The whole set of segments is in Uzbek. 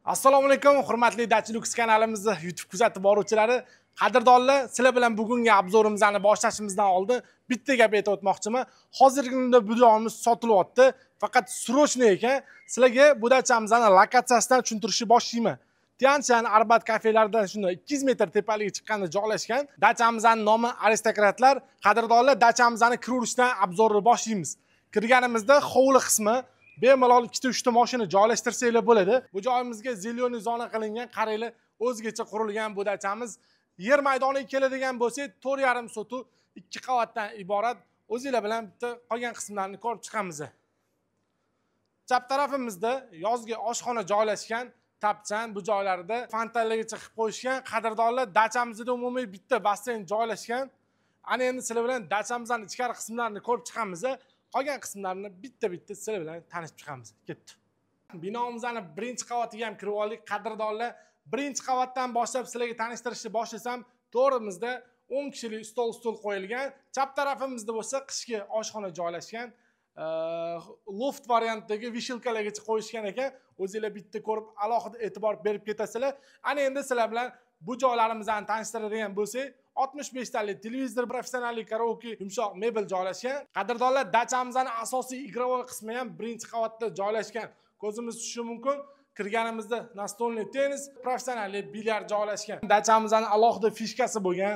Assalomu alaykum, hurmatli Dachilux kanalimizning YouTube kuzatib boruvchilari, qadrdonlar, sizlar bilan bugungi obzorimizni boshlashimizdan oldin bitta gap aytib o'tmoqchiman. Hozirgi kunda bu joyimiz sotilyapti, faqat srochniy ekan. Sizlarga bu dachamizni lokatsiyasidan tushuntirishni boshlayman. Tianshan Arbat kafelardan shunday 200 metr tepaligiga chiqqanda joylashgan. Dachamizning nomi Aristokratlar. Qadrdonlar, dachamizni kirishdan obzorni boshlaymiz. Kirganimizda hovli qismi bemalol 2-3 ta mashina joylashtirsanglar bo'ladi. Bu joyimizga zelyoniy zona qilingan, qaranglar, o'zgacha qurilgan bu dachamiz. Yer maydoniga keladigan bo'lsak, 4,5 sotu 2 qavatdan iborat. O'zingizlar bilan bitta qolgan qismlarni ko'rib chiqamiz. Chap tarafimizda yozgi oshxona joylashgan, tapchan bu joylarda fontanlargacha qilib qo'yishgan. Qadrdonlar, dachamizda umumiy bitta basseyn joylashgan. Ana endi sizlar bilan dachamizning ichkari qismlarini ko'rib chiqamiz. Qolgan qismlarni bitta-bitta sizlar bilan tanishib chiqamiz. Ketdi. Binomizning birinchi qavatiga ham kirib oldik. Qadrdonlar, birinchi qavatdan boshlab sizlarga tanishtirishni boshlasam, to'g'rimizda 10 kishilik stol qo'yilgan. Chap tarafimizda bo'lsa qishki oshxona joylashgan. Loft variantidagi vishilkalargacha qo'yishgan ekan. O'zingizlar bitta ko'rib alohida e'tibor berib ketasizlar. Ana endi sizlar bilan bu joylarimizni tanishtiradigan bo'lsak, 65 tali televizor, professional karaoke, yumshoq mebel joylashgan. Qadrdonlar, dachamizning asosiy igrovoy qismi ham birinchi qavatda joylashgan. Ko'zimiz tushishi mumkin. Kirganimizda nastolniy tennis, professional bilyard joylashgan. Dachamizning alohida fishkasi bo'lgan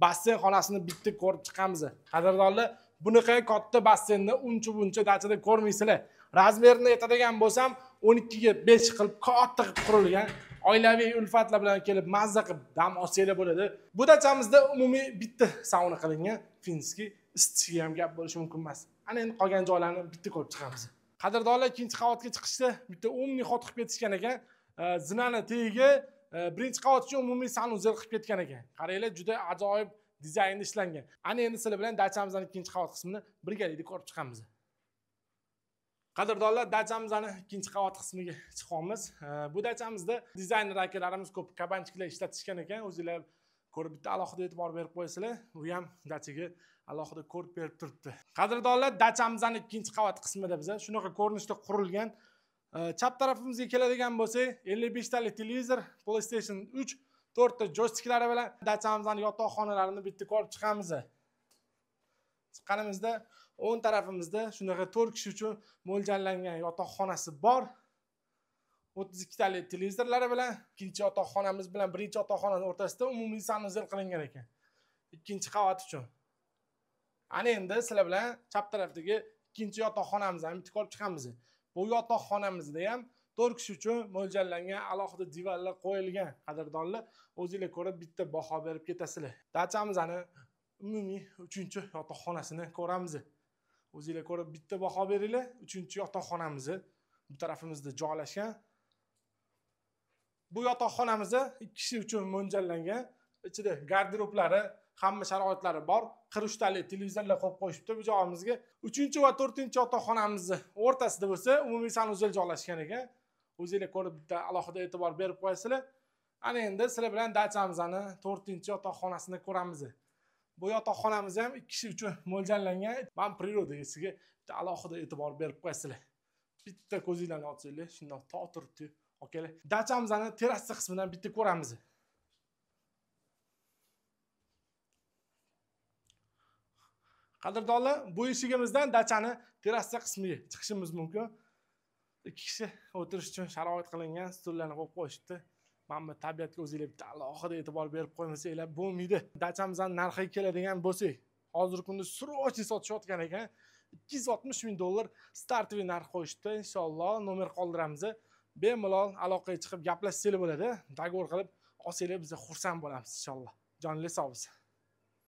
basseyn xonasini bitta ko'rib chiqamiz. Qadrdonlar, bunaqa katta basseynni uncha-buncha dachada ko'rmaysizlar. Razmerini aytadigan bo'lsam, 12 ga 5 qilib katta qilib qurilgan. Oilaviy ulfatlar bilan kelib mazza qilib dam olsanglar bo'ladi. Bu dachamizda umumiy bitta sauna qilingan. Finski isitishga ham gap bo'lishi mumkin emas. Ana endi qolgan joylarni bitta ko'rib chiqamiz. Qadrdonlar, ikkinchi qavatga chiqishda bitta umumiy xot qilib ketishgan ekan. Zinani tagiga birinchi qavat uchun umumiy sanuzel qilib ketgan ekan. Qaranglar, juda ajoyib dizaynda ishlangan. Ana endi sizlar bilan dachamizning ikkinchi qavat qismini birgalikda ko'rib chiqamiz. Qadrdonlar, dachamizning ikkinchi qavat qismiga chiqamiz. Bu dachamizda dizayner akalarimiz ko'p kabanchiklar ishlatishgan ekan. O'zingizlar ko'rib bitta alohida e'tibor berib qo'ysizlar. U ham dachaga alohida ko'rib berib turibdi. Qadrdonlar, dachamizning ikkinchi qavat qismida biz shunaqa ko'rinishda qurilgan. Chap tarafimizga keladigan bo'lsak, 55 tali televizor, PlayStation 3, 4 ta joystiklari bilan dachamizning yotoqxonalarini bitta ko'rib chiqamiz. Chiqqanimizda o'ng tarafimizda shunaqa 4 kishi uchun mo'ljallangan yotoqxonasi bor. 32 tali televizorlari bilan ikkinchi yotoqxonamiz bilan birinchi yotoqxonaning o'rtasida umumiy sanuzel qilingan ekan. Ikkinchi qavat uchun. Ana endi sizlar bilan chap tarafdagi ikkinchi yotoqxonamizni ham bitta ko'rib chiqamiz. Bu yotoqxonamizda ham 4 kishi uchun mo'ljallangan alohida divanlar qo'yilgan. Qadrdonlar, o'zingizlar ko'rib bitta baho berib ketasizlar. Dachamizning umumiy 3-yotoqxonasini ko'ramiz. O'zingizlar ko'rib bitta baho beringlar. 3-yotoqxonamiz bu tarafimizda joylashgan. Bu yotoqxonamiz 2 kishi uchun mo'ljallangan. Ichida garderoblari, hamma sharoitlari bor. 43 tali televizorlar qo'yib qo'yishibdi bu joyimizga. 3 va 4-yotoqxonamizni o'rtasida bo'lsa, umumiy sanuzel joylashgan ekan. O'zingizlar ko'rib bitta alohida e'tibor berib qo'yasizlar. Ana endi sizlar bilan dachamizning 4-yotoqxonasini ko'ramiz. Bu yotoqxonamiz ham 2 kishi uchun mo'ljallangan. Men prirodasiga bitta alohida e'tibor berib qo'yasizlar. Bitta ko'zinglarni ochsanglar, shundoq to'g'ri turibdi. Okeylar. Dachamizning terrasa qismidan bitta ko'ramiz. Qadrdonlar, bu eshigimizdan dachani terrasa qismiga chiqishimiz mumkin. 2 kishi o'tirish uchun sharoit qilingan, stullarni qo'yib qo'yishibdi. Mana bu tabiatga o'zingizlar bitta alohida e'tibor berib qo'ymasanglar bo'lmaydi. Dachamizning narxiga keladigan bo'lsak, hozirgi kunda srochniy sotishayotgan ekan. $260,000 startviy narx qo'yishdi. Inshaalloh nomer qoldiramiz. Bemalol aloqaga chiqib gaplashsanglar bo'ladi. Dogovor qilib olsanglar biz xursand bo'lamiz inshaalloh. Jonli sog' bo'lsin.